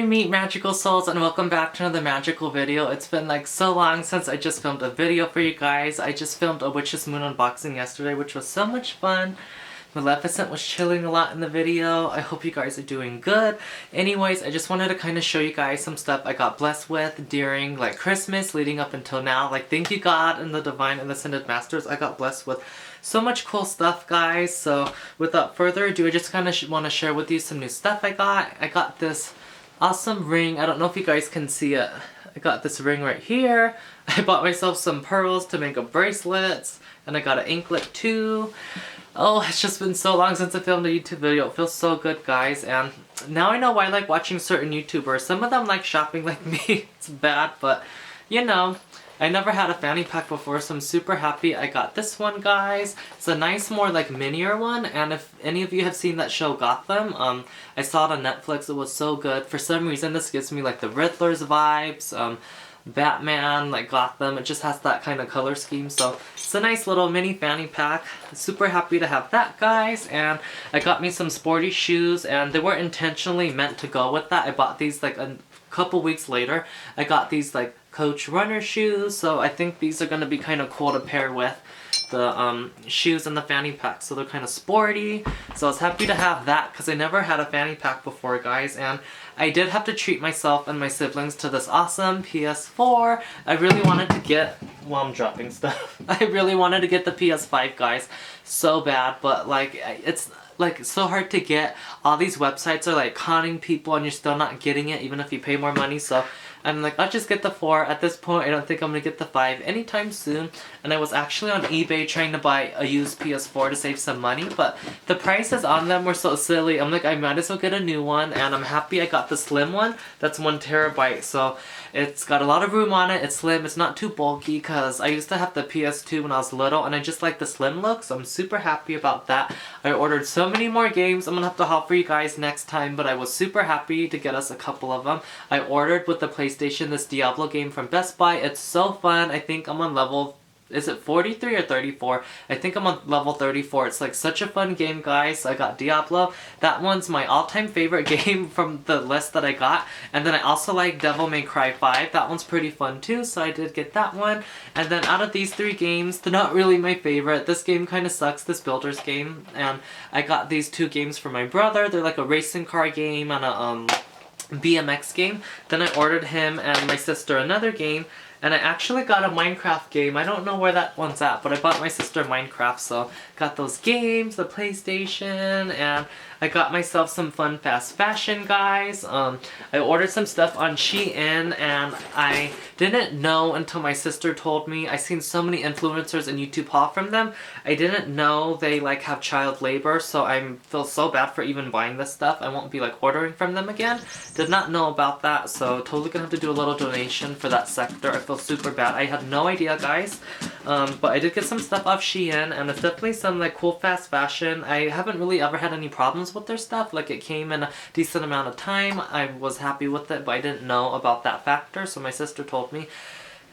meet magical souls, and welcome back to another magical video. It's been like so long since I just filmed a video for you guys. I just filmed a Witch's Moon unboxing yesterday, which was so much fun. Maleficent was chilling a lot in the video. I hope you guys are doing good. Anyways, I just wanted to kind of show you guys some stuff I got blessed with during like Christmas leading up until now. Like, thank you God and the Divine and Ascended Masters. I got blessed with so much cool stuff, guys. So without further ado, I just kind of want to share with you some new stuff I got. I got this awesome ring. I don't know if you guys can see it. I got this ring right here. I bought myself some pearls to make a bracelets, and I got an anklet too. Oh, it's just been so long since I filmed a YouTube video. It feels so good, guys, and now I know why I like watching certain YouTubers. Some of them like shopping like me. It's bad, but you know, I never had a fanny pack before, so I'm super happy I got this one, guys. It's a nice, more like minier one, and if any of you have seen that show Gotham, I saw it on Netflix. It was so good. For some reason, this gives me like the Riddler's vibes, Batman, like Gotham. It just has that kind of color scheme, so it's a nice little mini fanny pack. Super happy to have that, guys. And I got me some sporty shoes, and they weren't intentionally meant to go with that. I bought these like a couple weeks later. I got these like Coach runner shoes, so I think these are going to be kind of cool to pair with the shoes and the fanny pack, so they're kind of sporty. So I was happy to have that because I never had a fanny pack before, guys, and I did have to treat myself and my siblings to this awesome PS4. I really wanted to get, well, I'm dropping stuff. I really wanted to get the PS5, guys, so bad, but like it's like so hard to get. All these websites are like conning people and you're still not getting it even if you pay more money, so I'm like, I'll just get the 4. At this point, I don't think I'm gonna get the 5 anytime soon. And I was actually on eBay trying to buy a used PS4 to save some money, but the prices on them were so silly. I'm like, I might as well get a new one, and I'm happy I got the slim one. That's 1 terabyte, so it's got a lot of room on it. It's slim. It's not too bulky, because I used to have the PS2 when I was little, and I just like the slim look, so I'm super happy about that. I ordered so many more games. I'm gonna have to haul for you guys next time, but I was super happy to get us a couple of them. I ordered with the PlayStation this Diablo game from Best Buy. It's so fun. I think I'm on level, is it 43 or 34? I think I'm on level 34. It's like such a fun game, guys. I got Diablo. That one's my all-time favorite game from the list that I got. And then I also like Devil May Cry 5. That one's pretty fun too, so I did get that one. And then out of these 3 games, they're not really my favorite. This game kind of sucks, this Builders game. And I got these 2 games for my brother. They're like a racing car game and a BMX game. Then I ordered him and my sister another game, and I actually got a Minecraft game. I don't know where that one's at, but I bought my sister Minecraft, so got those games, the PlayStation, and I got myself some fun fast fashion, guys. I ordered some stuff on Shein, and I didn't know until my sister told me. I seen so many influencers and YouTube haul from them. I didn't know they like have child labor, so I feel so bad for even buying this stuff. I won't be like ordering from them again. Did not know about that, so totally gonna have to do a little donation for that sector. I feel super bad. I had no idea, guys. But I did get some stuff off Shein, and it's definitely some like cool fast fashion. I haven't really ever had any problems with their stuff. Like, it came in a decent amount of time. I was happy with it, but I didn't know about that factor, so my sister told me.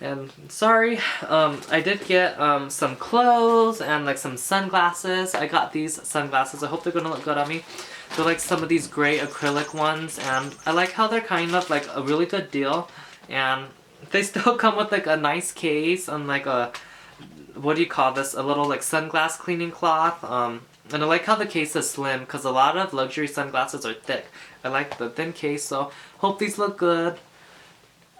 And sorry. I did get some clothes and like some sunglasses. I got these sunglasses. I hope they're gonna look good on me. They're like some of these gray acrylic ones, and I like how they're kind of like a really good deal, and they still come with like a nice case and like a, what do you call this, a little like sunglass cleaning cloth. And I like how the case is slim, because a lot of luxury sunglasses are thick. I like the thin case, so hope these look good.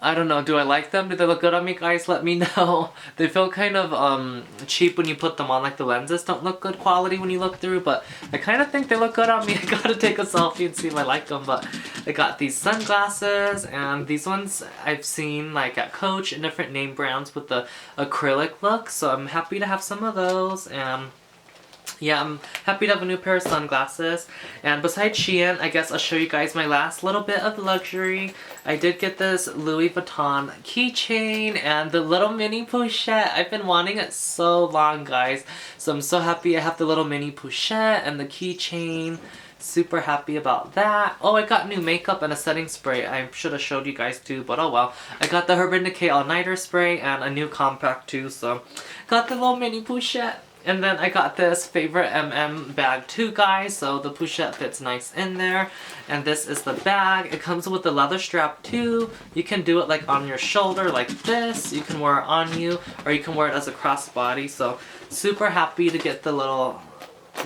I don't know, do I like them? Do they look good on me, guys? Let me know. They feel kind of cheap when you put them on, like the lenses don't look good quality when you look through, but I kind of think they look good on me. I gotta take a selfie and see if I like them, but I got these sunglasses, and these ones I've seen like at Coach and different name brands with the acrylic look, so I'm happy to have some of those. And yeah, I'm happy to have a new pair of sunglasses. And besides Shein, I guess I'll show you guys my last little bit of luxury. I did get this Louis Vuitton keychain and the little mini pochette. I've been wanting it so long, guys. So I'm so happy I have the little mini pochette and the keychain. Super happy about that. Oh, I got new makeup and a setting spray. I should have showed you guys too, but oh well. I got the Urban Decay All Nighter spray and a new compact too, so got the little mini pochette. And then I got this favorite bag too, guys, so the pochette fits nice in there. And this is the bag. It comes with a leather strap too. You can do it like on your shoulder like this. You can wear it on you, or you can wear it as a crossbody. So super happy to get the little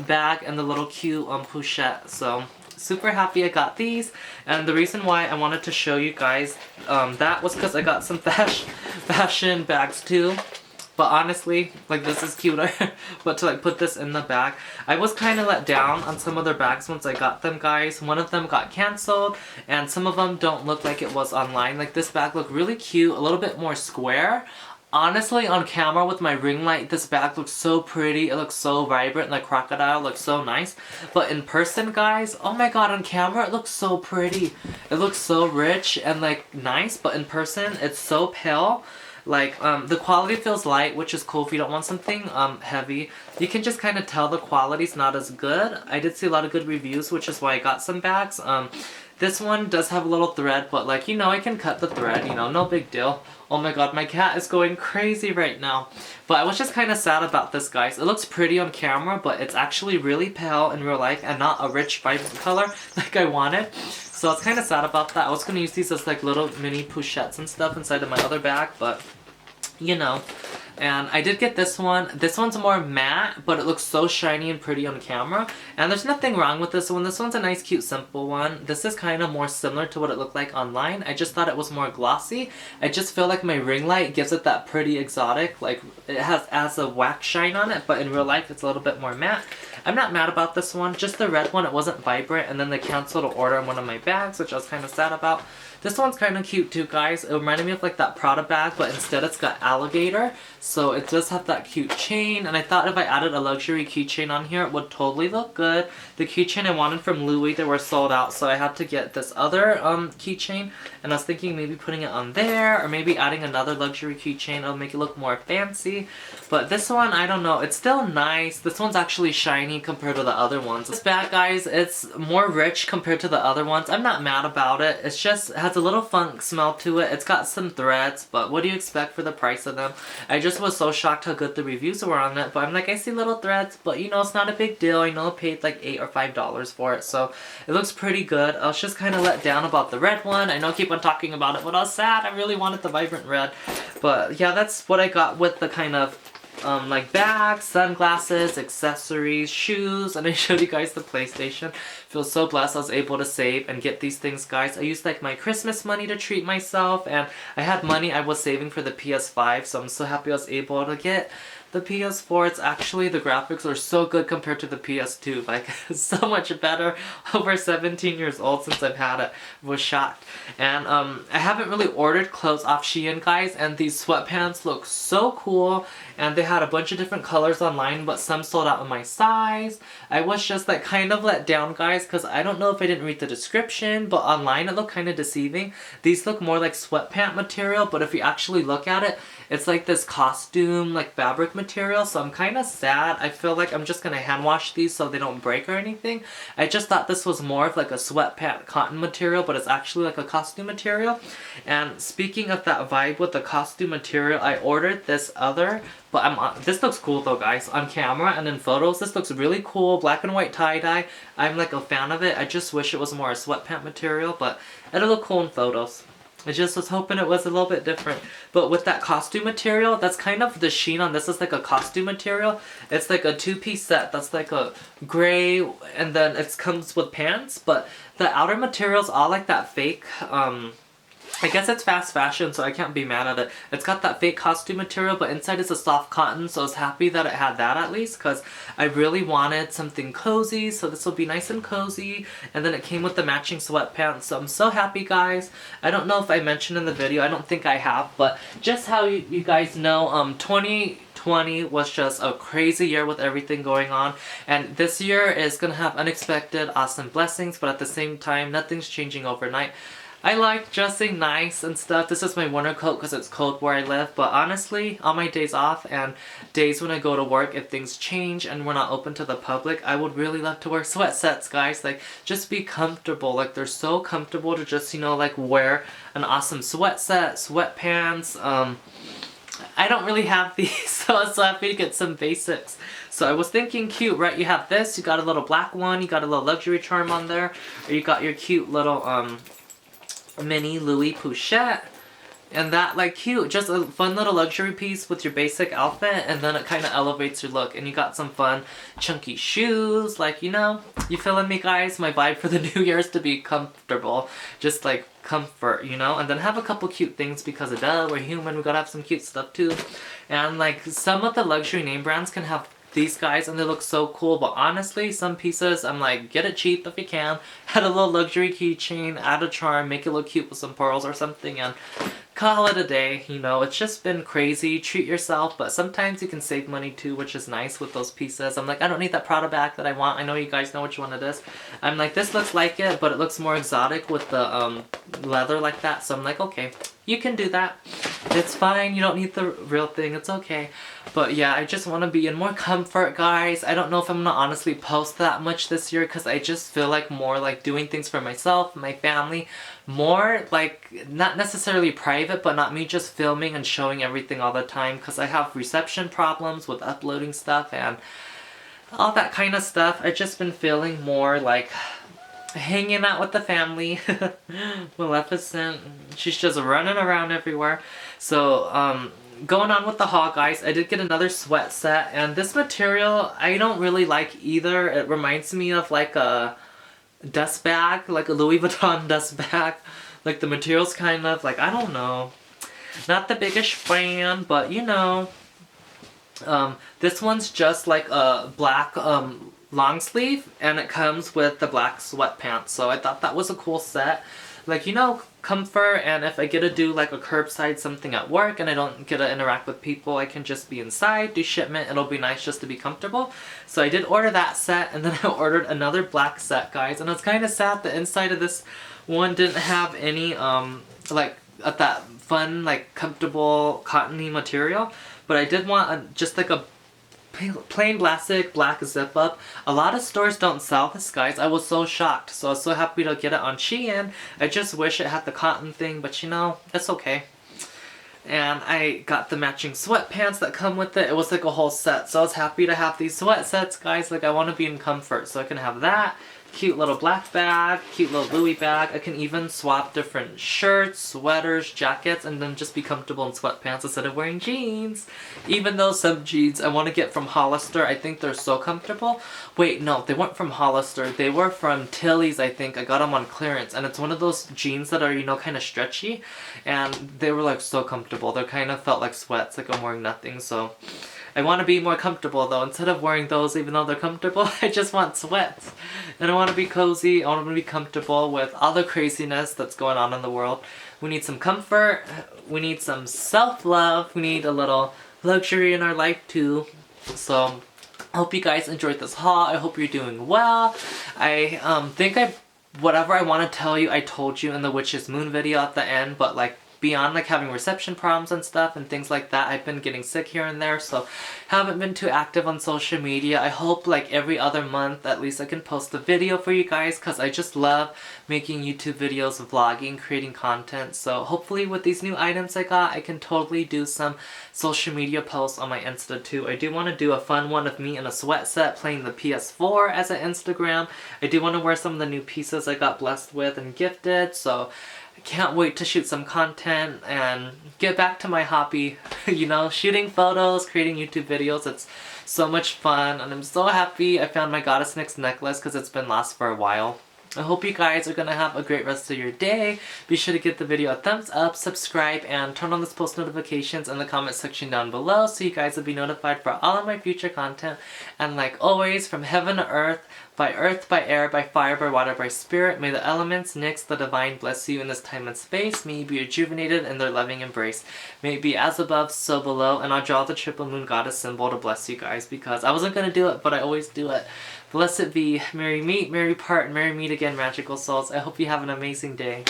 bag and the little cute pochette. So super happy I got these. And the reason why I wanted to show you guys that was because I got some fashion bags too. But honestly, like, this is cuter, but to like put this in the bag, I was kind of let down on some of their bags once I got them, guys. One of them got canceled, and some of them don't look like it was online. Like, this bag looked really cute, a little bit more square. Honestly, on camera with my ring light, this bag looks so pretty. It looks so vibrant, like crocodile looks so nice. But in person, guys, oh my god, on camera it looks so pretty. It looks so rich and like nice, but in person it's so pale. Like, the quality feels light, which is cool if you don't want something heavy. You can just kind of tell the quality's not as good. I did see a lot of good reviews, which is why I got some bags. This one does have a little thread, but like, you know, I can cut the thread, you know, no big deal. Oh my god, my cat is going crazy right now. But I was just kind of sad about this, guys. It looks pretty on camera, but it's actually really pale in real life and not a rich, vibrant color like I wanted. So I was kind of sad about that. I was going to use these as like little mini pochettes and stuff inside of my other bag, but you know. And I did get this one. This one's more matte, but it looks so shiny and pretty on camera. And there's nothing wrong with this one. This one's a nice, cute, simple one. This is kind of more similar to what it looked like online. I just thought it was more glossy. I just feel like my ring light gives it that pretty exotic, like it has a wax shine on it, but in real life it's a little bit more matte. I'm not mad about this one. Just the red one, it wasn't vibrant, and then they canceled an order on one of my bags, which I was kind of sad about. This one's kind of cute too, guys. It reminded me of like that Prada bag, but instead it's got alligator. So it does have that cute chain, and I thought if I added a luxury keychain on here, it would totally look good. The keychain I wanted from Louis, they were sold out, so I had to get this other keychain, and I was thinking maybe putting it on there, or maybe adding another luxury keychain. It'll make it look more fancy. But this one, I don't know. It's still nice. This one's actually shiny compared to the other ones. This bag, guys, it's more rich compared to the other ones. I'm not mad about it. It's just, it has a little funk smell to it. It's got some threads, but what do you expect for the price of them? I just was so shocked how good the reviews were on it, but I'm like, I see little threads, but you know, it's not a big deal. I know I paid like $8 or $5 for it, so it looks pretty good. I was just kind of let down about the red one. I know I keep on talking about it, but I was sad. I really wanted the vibrant red. But yeah, that's what I got with the kind of like bags, sunglasses, accessories, shoes, and I showed you guys the PlayStation. Feel so blessed I was able to save and get these things, guys. I used like my Christmas money to treat myself, and I had money I was saving for the PS5, so I'm so happy I was able to get the PS4. It's actually, the graphics are so good compared to the PS2. Like, it's so much better. Over 17 years old since I've had it. I was shocked. And I haven't really ordered clothes off Shein, guys, and these sweatpants look so cool. And they had a bunch of different colors online, but some sold out in my size. I was just like kind of let down, guys, because I don't know if I didn't read the description, but online it looked kind of deceiving. These look more like sweatpant material, but if you actually look at it, it's like this costume, like fabric material, so I'm kind of sad. I feel like I'm just going to hand wash these so they don't break or anything. I just thought this was more of like a sweatpant cotton material, but it's actually like a costume material. And speaking of that vibe with the costume material, I ordered this other, but this looks cool though, guys. On camera and in photos, this looks really cool. Black and white tie-dye. I'm like a fan of it. I just wish it was more a sweatpant material, but it'll look cool in photos. I just was hoping it was a little bit different. But with that costume material, that's kind of the sheen on this is like a costume material. It's like a two-piece set that's like a gray, and then it comes with pants. But the outer material's all like that fake, I guess it's fast fashion, so I can't be mad at it. It's got that fake costume material, but inside it's a soft cotton, so I was happy that it had that at least, because I really wanted something cozy, so this will be nice and cozy. And then it came with the matching sweatpants, so I'm so happy, guys. I don't know if I mentioned in the video, I don't think I have, but just how you guys know, 2020 was just a crazy year with everything going on, and this year is gonna have unexpected, awesome blessings, but at the same time, nothing's changing overnight. I like dressing nice and stuff. This is my winter coat because it's cold where I live. But honestly, on my days off and days when I go to work, if things change and we're not open to the public, I would really love to wear sweat sets, guys. Like, just be comfortable. Like, they're so comfortable to just, you know, like wear an awesome sweat set, sweatpants. I don't really have these, so I was so happy to get some basics. So I was thinking cute, right? You have this, you got a little black one, you got a little luxury charm on there, or you got your cute little mini Louis Pochette. And that, like, cute, just a fun little luxury piece with your basic outfit, and then it kind of elevates your look. And you got some fun, chunky shoes, like, you know, you feeling me, guys? My vibe for the New Year is to be comfortable, just, like, comfort, you know? And then have a couple cute things because of duh, we're human, we gotta have some cute stuff, too. And, like, some of the luxury name brands can have these guys and they look so cool, but honestly some pieces I'm like, get it cheap if you can, add a little luxury keychain, add a charm, make it look cute with some pearls or something, and call it a day. You know, it's just been crazy. Treat yourself, but sometimes you can save money too, which is nice with those pieces. I'm like, I don't need that Prada bag that I want. I know you guys know which one it is. I'm like, this looks like it, but it looks more exotic with the leather like that, so I'm like, okay, you can do that. It's fine, you don't need the real thing, it's okay. But yeah, I just want to be in more comfort, guys. I don't know if I'm gonna honestly post that much this year because I just feel like more like doing things for myself, my family, more like not necessarily private, but not me just filming and showing everything all the time because I have reception problems with uploading stuff and all that kind of stuff. I've just been feeling more like hanging out with the family. Maleficent, she's just running around everywhere. So going on with the haul, guys, I did get another sweat set, and this material I don't really like either. It reminds me of like a dust bag, like a Louis Vuitton dust bag. Like the material's kind of like, I don't know, not the biggest fan, but you know, this one's just like a black long sleeve, and it comes with the black sweatpants, so I thought that was a cool set. Like, you know, comfort, and if I get to do like a curbside something at work and I don't get to interact with people, I can just be inside, do shipment, it'll be nice just to be comfortable. So I did order that set, and then I ordered another black set, guys, and it's kind of sad the inside of this one didn't have any like that fun, like comfortable cottony material, but I did want just like a plain plastic black zip up. A lot of stores don't sell this, guys. I was so shocked, so I was so happy to get it on Shein. I just wish it had the cotton thing, but you know, it's okay. And I got the matching sweatpants that come with it. It was like a whole set, so I was happy to have these sweat sets, guys. Like, I want to be in comfort, so I can have that cute little black bag, cute little Louis bag. I can even swap different shirts, sweaters, jackets, and then just be comfortable in sweatpants instead of wearing jeans. Even though some jeans I want to get from Hollister, I think they're so comfortable. Wait, no, they weren't from Hollister. They were from Tilly's, I think. I got them on clearance, and it's one of those jeans that are, you know, kind of stretchy, and they were like so comfortable. They kind of felt like sweats, like I'm wearing nothing, so I want to be more comfortable though. Instead of wearing those, even though they're comfortable, I just want sweats. And I want to be cozy, I want to be comfortable with all the craziness that's going on in the world. We need some comfort, we need some self-love, we need a little luxury in our life too. So, I hope you guys enjoyed this haul. I hope you're doing well. I think whatever I want to tell you, I told you in the Witch's Moon video at the end, but like, beyond like having reception problems and stuff and things like that, I've been getting sick here and there, so haven't been too active on social media. I hope like every other month at least I can post a video for you guys, because I just love making YouTube videos, vlogging, creating content. So hopefully with these new items I got, I can totally do some social media posts on my Insta too. I do want to do a fun one of me in a sweat set playing the PS4 as an Instagram. I do want to wear some of the new pieces I got blessed with and gifted, so I can't wait to shoot some content and get back to my hobby, you know, shooting photos, creating YouTube videos. It's so much fun, and I'm so happy I found my Goddess Nyx necklace because it's been lost for a while. I hope you guys are going to have a great rest of your day. Be sure to give the video a thumbs up, subscribe, and turn on those post notifications in the comment section down below so you guys will be notified for all of my future content. And like always, from heaven to earth, by air, by fire, by water, by spirit, may the elements, Nyx, the divine, bless you in this time and space. May you be rejuvenated in their loving embrace. May it be as above, so below. And I'll draw the triple moon goddess symbol to bless you guys, because I wasn't going to do it, but I always do it. Blessed be, merry meet, merry part, and merry meet again, magical souls. I hope you have an amazing day.